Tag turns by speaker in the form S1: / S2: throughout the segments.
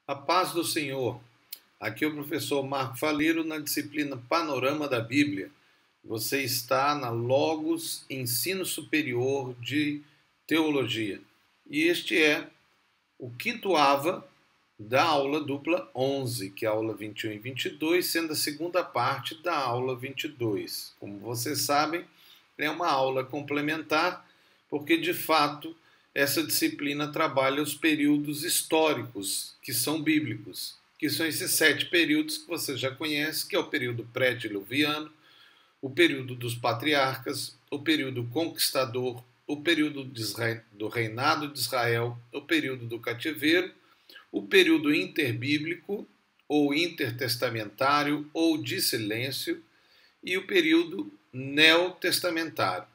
S1: A paz do Senhor. Aqui é o professor Marco Faleiro na disciplina Panorama da Bíblia. Você está na Logos Ensino Superior de Teologia. E este é o quinto AVA da aula dupla 11, que é a aula 21 e 22, sendo a segunda parte da aula 22. Como vocês sabem, é uma aula complementar, porque de fato essa disciplina trabalha os períodos históricos que são bíblicos, que são esses 7 períodos que você já conhece, que é o período pré-diluviano, o período dos patriarcas, o período conquistador, o período do reinado de Israel, o período do cativeiro, o período interbíblico, ou intertestamentário, ou de silêncio, e o período neotestamentário.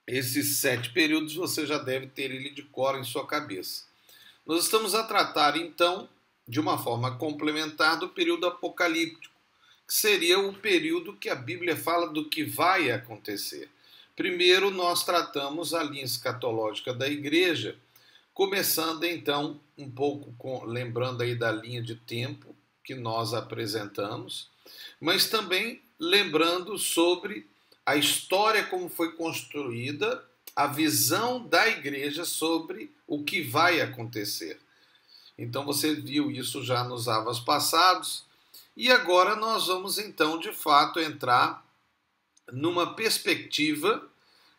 S1: Esses 7 períodos você já deve ter ele de cor em sua cabeça. Nós estamos a tratar, então, de uma forma complementar do período apocalíptico, que seria o período que a Bíblia fala do que vai acontecer. Primeiro, nós tratamos a linha escatológica da igreja, começando, então, um pouco lembrando aí da linha de tempo que nós apresentamos, mas também lembrando sobre a história como foi construída, a visão da igreja sobre o que vai acontecer. Então você viu isso já nos avas passados, e agora nós vamos então de fato entrar numa perspectiva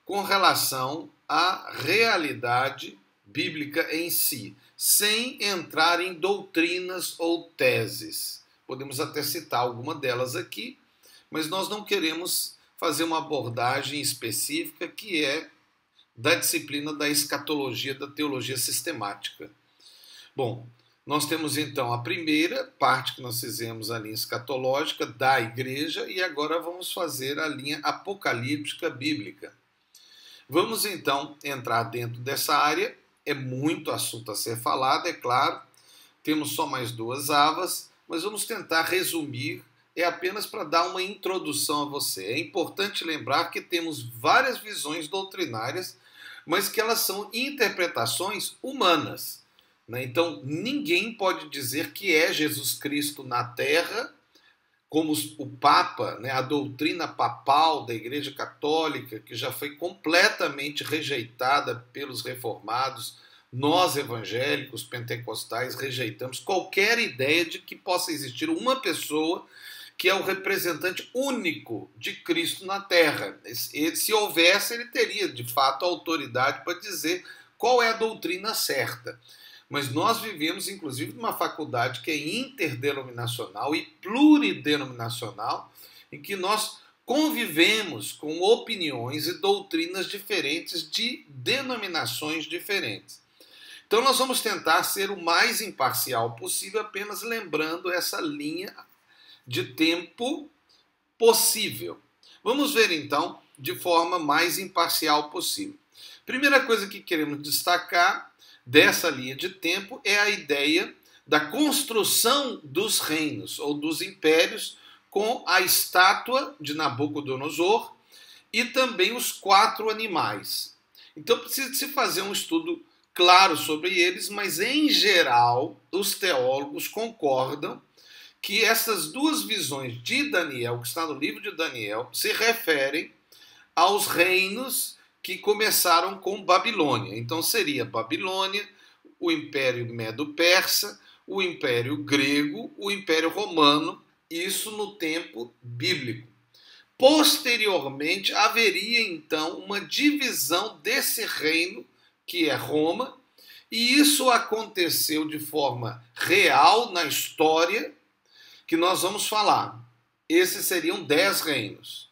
S1: com relação à realidade bíblica em si, sem entrar em doutrinas ou teses. Podemos até citar alguma delas aqui, mas nós não queremos fazer uma abordagem específica que é da disciplina da escatologia, da teologia sistemática. Bom, nós temos então a primeira parte que nós fizemos, a linha escatológica da igreja, e agora vamos fazer a linha apocalíptica bíblica. Vamos então entrar dentro dessa área, é muito assunto a ser falado, é claro, temos só mais 2 avas, mas vamos tentar resumir, é apenas para dar uma introdução a você. É importante lembrar que temos várias visões doutrinárias, mas que elas são interpretações humanas. Então, ninguém pode dizer que é Jesus Cristo na Terra, como o Papa, a doutrina papal da Igreja Católica, que já foi completamente rejeitada pelos reformados. Nós, evangélicos, pentecostais, rejeitamos qualquer ideia de que possa existir uma pessoa que é o representante único de Cristo na Terra. Se houvesse, ele teria, de fato, autoridade para dizer qual é a doutrina certa. Mas nós vivemos, inclusive, numa faculdade que é interdenominacional e pluridenominacional, em que nós convivemos com opiniões e doutrinas diferentes de denominações diferentes. Então nós vamos tentar ser o mais imparcial possível, apenas lembrando essa linha de tempo possível. Vamos ver então de forma mais imparcial possível. Primeira coisa que queremos destacar dessa linha de tempo é a ideia da construção dos reinos ou dos impérios com a estátua de Nabucodonosor e também os 4 animais. Então precisa se fazer um estudo claro sobre eles, mas em geral os teólogos concordam que essas 2 visões de Daniel, que está no livro de Daniel, se referem aos reinos que começaram com Babilônia. Então seria Babilônia, o Império Medo-Persa, o Império Grego, o Império Romano, isso no tempo bíblico. Posteriormente, haveria então uma divisão desse reino, que é Roma, e isso aconteceu de forma real na história, que nós vamos falar. Esses seriam 10 reinos.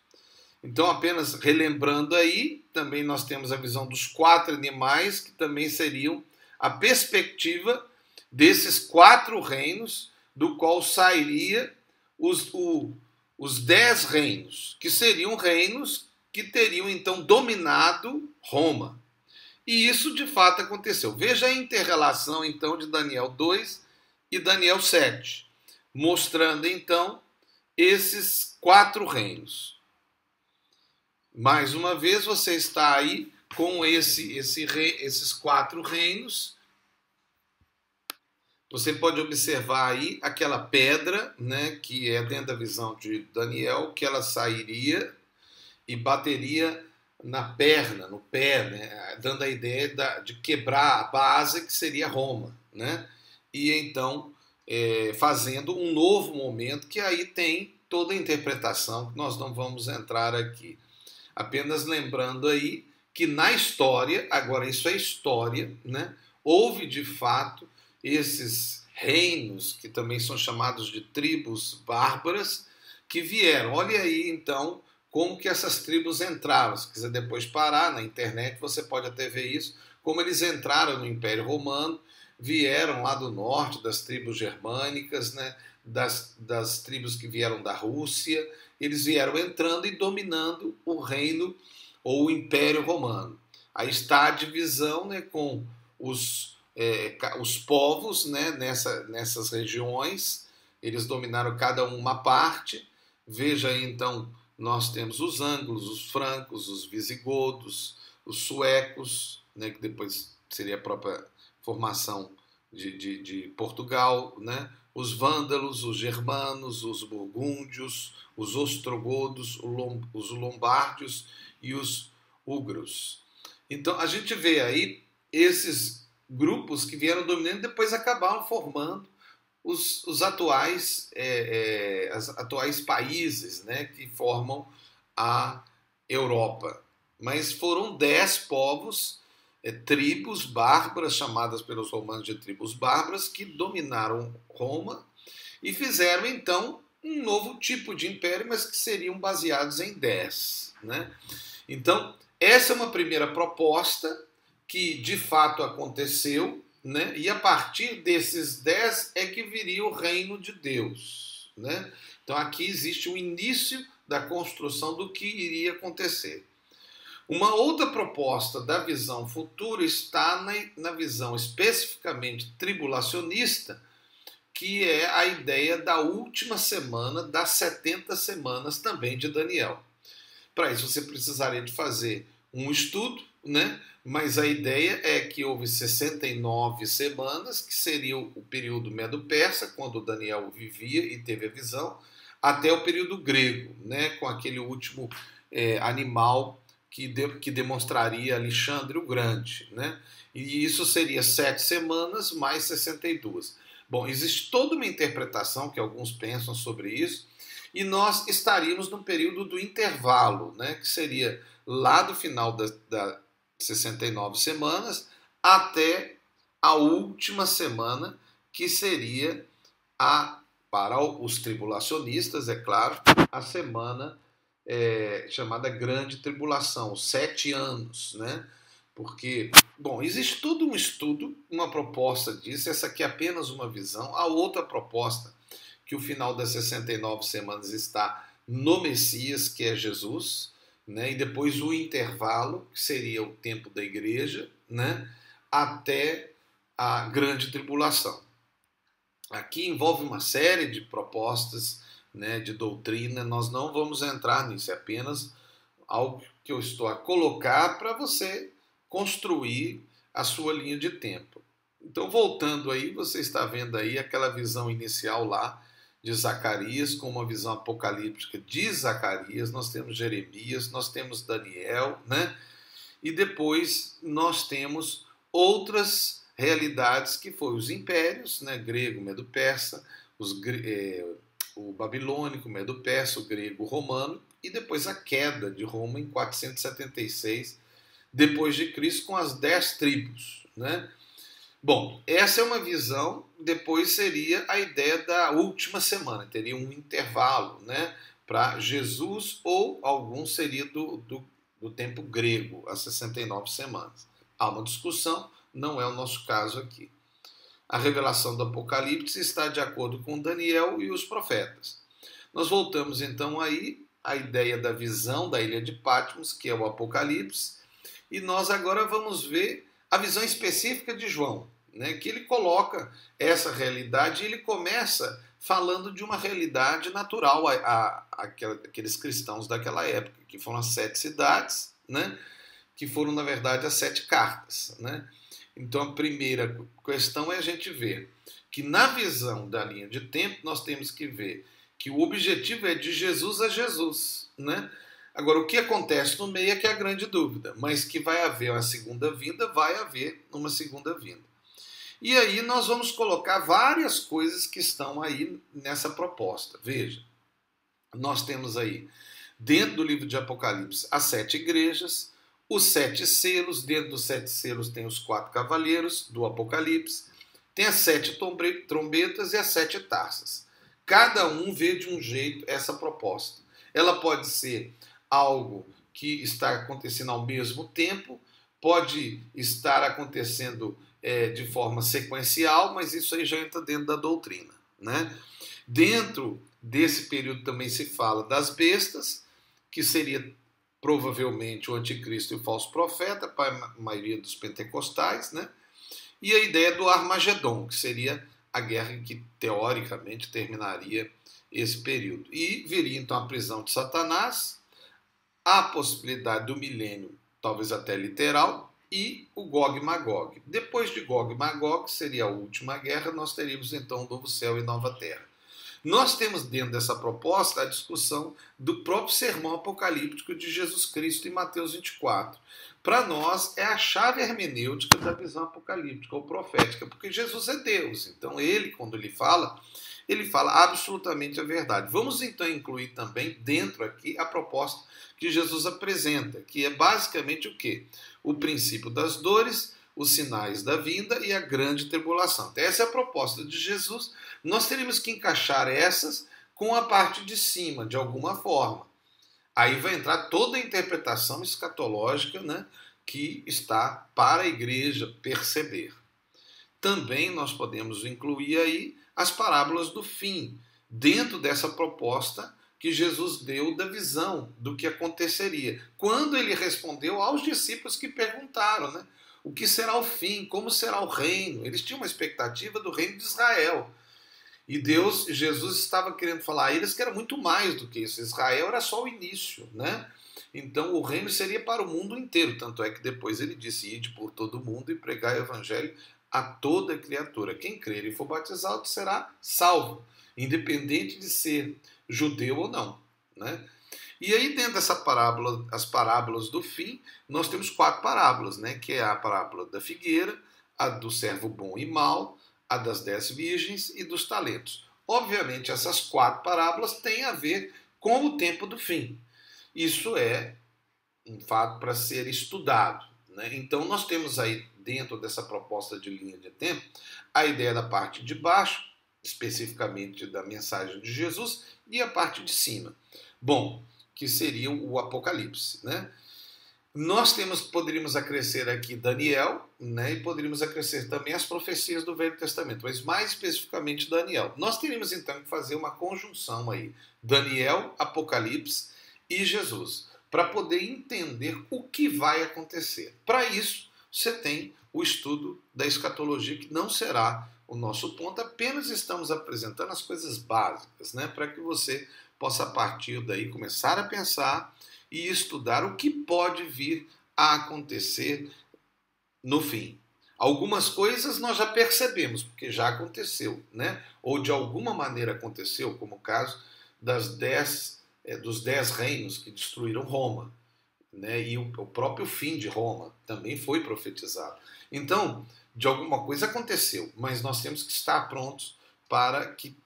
S1: Então, apenas relembrando aí, também nós temos a visão dos 4 animais, que também seriam a perspectiva desses 4 reinos, do qual sairia os 10 reinos, que seriam reinos que teriam então dominado Roma. E isso de fato aconteceu. Veja a inter-relação então de Daniel 2 e Daniel 7, mostrando então esses 4 reinos. Mais uma vez você está aí com esses 4 reinos Você pode observar aí aquela pedra, né, que é dentro da visão de Daniel, que ela sairia e bateria na perna, no pé, né, dando a ideia de quebrar a base que seria Roma, né? E então fazendo um novo momento que aí tem toda a interpretação que nós não vamos entrar aqui. Apenas lembrando aí que na história, agora isso é história, né? Houve de fato esses reinos que também são chamados de tribos bárbaras que vieram. Olha aí então como que essas tribos entraram. Se quiser depois parar na internet, você pode até ver isso, como eles entraram no Império Romano, vieram lá do norte, das tribos germânicas, né, das tribos que vieram da Rússia, eles vieram entrando e dominando o reino ou o Império Romano. Aí está a divisão, né, com os povos, né, nessas regiões, eles dominaram cada uma parte. Veja aí então, nós temos os ângulos, os francos, os visigodos, os suecos, né, que depois seria a própria formação de Portugal, né, os vândalos, os germanos, os burgúndios, os ostrogodos, os lombardios e os húngaros. Então a gente vê aí esses grupos que vieram dominando e depois acabaram formando os atuais países, né, que formam a Europa. Mas foram 10 povos, tribos bárbaras, chamadas pelos romanos de tribos bárbaras, que dominaram Roma e fizeram então um novo tipo de império, mas que seriam baseados em 10. Né? Então, essa é uma primeira proposta que de fato aconteceu, né? E a partir desses 10 é que viria o reino de Deus. Né? Então aqui existe o início da construção do que iria acontecer. Uma outra proposta da visão futura está na visão especificamente tribulacionista, que é a ideia da última semana das 70 semanas também de Daniel. Para isso você precisaria de fazer um estudo, né? Mas a ideia é que houve 69 semanas, que seria o período Medo-Persa, quando Daniel vivia e teve a visão, até o período grego, né? Com aquele último animal que demonstraria Alexandre o Grande. Né? E isso seria 7 semanas mais 62. Bom, existe toda uma interpretação que alguns pensam sobre isso, e nós estaríamos no período do intervalo, né? Que seria lá do final das 69 semanas até a última semana, que seria para os tribulacionistas, é claro, a semana chamada Grande Tribulação, os 7 anos, né? Porque, bom, existe todo um estudo, uma proposta disso, essa aqui é apenas uma visão. A outra proposta, que o final das 69 semanas está no Messias, que é Jesus, né? E depois o intervalo, que seria o tempo da igreja, né? Até a Grande Tribulação. Aqui envolve uma série de propostas, né, de doutrina, nós não vamos entrar nisso, é apenas algo que eu estou a colocar para você construir a sua linha de tempo. Então, voltando aí, você está vendo aí aquela visão inicial lá de Zacarias, com uma visão apocalíptica de Zacarias, nós temos Jeremias, nós temos Daniel, né? E depois nós temos outras realidades que foram os impérios, né? Grego, Medo-Persa, o babilônico, o Medo-Persa, o grego, o romano, e depois a queda de Roma em 476 depois de Cristo, com as 10 tribos, né? Bom, essa é uma visão. Depois seria a ideia da última semana, teria um intervalo, né, para Jesus, ou algum seria do tempo grego, as 69 semanas. Há uma discussão, não é o nosso caso aqui. A revelação do Apocalipse está de acordo com Daniel e os profetas. Nós voltamos então aí à ideia da visão da ilha de Patmos, que é o Apocalipse, e nós agora vamos ver a visão específica de João, né, que ele coloca essa realidade e ele começa falando de uma realidade natural àqueles cristãos daquela época, que foram as 7 cidades, né, que foram, na verdade, as 7 cartas. Né? Então a primeira questão é a gente ver que na visão da linha de tempo nós temos que ver que o objetivo é de Jesus a Jesus, né? Agora, o que acontece no meio é que é a grande dúvida, mas que vai haver uma segunda vinda, vai haver uma segunda vinda. E aí nós vamos colocar várias coisas que estão aí nessa proposta. Veja, nós temos aí, dentro do livro de Apocalipse, as 7 igrejas, os 7 selos, dentro dos 7 selos tem os 4 cavaleiros do Apocalipse, tem as 7 trombetas e as 7 taças. Cada um vê de um jeito essa proposta. Ela pode ser algo que está acontecendo ao mesmo tempo, pode estar acontecendo de forma sequencial, mas isso aí já entra dentro da doutrina, né? Dentro desse período também se fala das bestas, que seria provavelmente o anticristo e o falso profeta, para a maioria dos pentecostais, né? E a ideia do Armagedon, que seria a guerra que teoricamente terminaria esse período. E viria então a prisão de Satanás, a possibilidade do milênio, talvez até literal, e o Gog e Magog. Depois de Gog e Magog, seria a última guerra, nós teríamos então um novo céu e nova terra. Nós temos dentro dessa proposta a discussão do próprio sermão apocalíptico de Jesus Cristo em Mateus 24. Para nós é a chave hermenêutica da visão apocalíptica ou profética, porque Jesus é Deus. Então ele, quando ele fala absolutamente a verdade. Vamos então incluir também dentro aqui a proposta que Jesus apresenta, que é basicamente o quê? O princípio das dores, os sinais da vinda e a grande tribulação. Então, essa é a proposta de Jesus. Nós teríamos que encaixar essas com a parte de cima, de alguma forma. Aí vai entrar toda a interpretação escatológica, né, que está para a igreja perceber. Também nós podemos incluir aí as parábolas do fim, dentro dessa proposta que Jesus deu da visão do que aconteceria. Quando ele respondeu aos discípulos que perguntaram, né, o que será o fim, como será o reino. Eles tinham uma expectativa do reino de Israel. E Jesus estava querendo falar a eles que era muito mais do que isso. Israel era só o início, né? Então o reino seria para o mundo inteiro. Tanto é que depois ele disse, ide por todo o mundo e pregai o evangelho a toda criatura. Quem crer e for batizado será salvo, independente de ser judeu ou não, né? E aí dentro dessa parábola, as parábolas do fim, nós temos 4 parábolas, né? Que é a parábola da figueira, a do servo bom e mau, a das 10 virgens e dos talentos. Obviamente essas 4 parábolas têm a ver com o tempo do fim. Isso é um fato para ser estudado, né? Então nós temos aí dentro dessa proposta de linha de tempo a ideia da parte de baixo, especificamente da mensagem de Jesus, e a parte de cima. Bom, que seria o Apocalipse, né? Nós poderíamos acrescer aqui Daniel, né? E poderíamos acrescer também as profecias do Velho Testamento, mas mais especificamente Daniel. Nós teríamos então que fazer uma conjunção aí, Daniel, Apocalipse e Jesus, para poder entender o que vai acontecer. Para isso, você tem o estudo da escatologia, que não será o nosso ponto, apenas estamos apresentando as coisas básicas, né? Para que você possa, a partir daí, começar a pensar e estudar o que pode vir a acontecer no fim. Algumas coisas nós já percebemos, porque já aconteceu, né? Ou de alguma maneira aconteceu, como o caso dos 10 reinos que destruíram Roma, né? E o próprio fim de Roma também foi profetizado. Então, de alguma coisa aconteceu, mas nós temos que estar prontos para que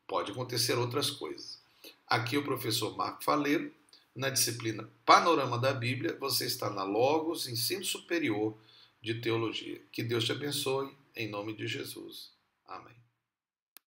S1: pode acontecer outras coisas. Aqui é o professor Marco Faleiro, na disciplina Panorama da Bíblia. Você está na Logos, Ensino Superior de Teologia. Que Deus te abençoe, em nome de Jesus. Amém.